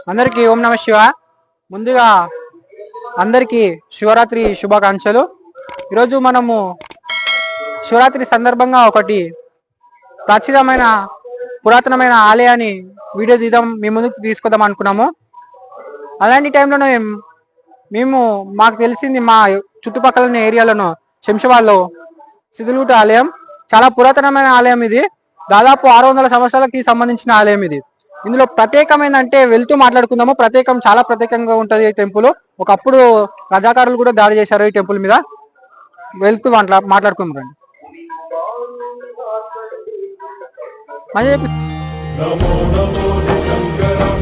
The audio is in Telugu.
అందరికీ ఓం నమ శివ. ముందుగా అందరికీ శివరాత్రి శుభాకాంక్షలు. ఈరోజు మనము శివరాత్రి సందర్భంగా ఒకటి ప్రాచీనమైన పురాతనమైన ఆలయాన్ని వీడియో తీద్దాం, మీ ముందుకు తీసుకొద్దాం అనుకున్నాము. అలాంటి టైంలోనే మాకు తెలిసింది మా చుట్టుపక్కల ఏరియాలోను శంషాబాద్లో సిద్ధులగుట్ట ఆలయం చాలా పురాతనమైన ఆలయం. ఇది దాదాపు 600 సంవత్సరాలకి సంబంధించిన ఆలయం. ఇది ఇందులో ప్రత్యేకమైన అంటే వెళ్తూ మాట్లాడుకుందాము. చాలా ప్రత్యేకంగా ఉంటుంది ఈ టెంపుల్. ఒకప్పుడు రజాకారులు కూడా దాడి చేశారు ఈ టెంపుల్ మీద. వెళ్తూ మాట్లాడుకుందాం రండి. నమో నమో శంకరం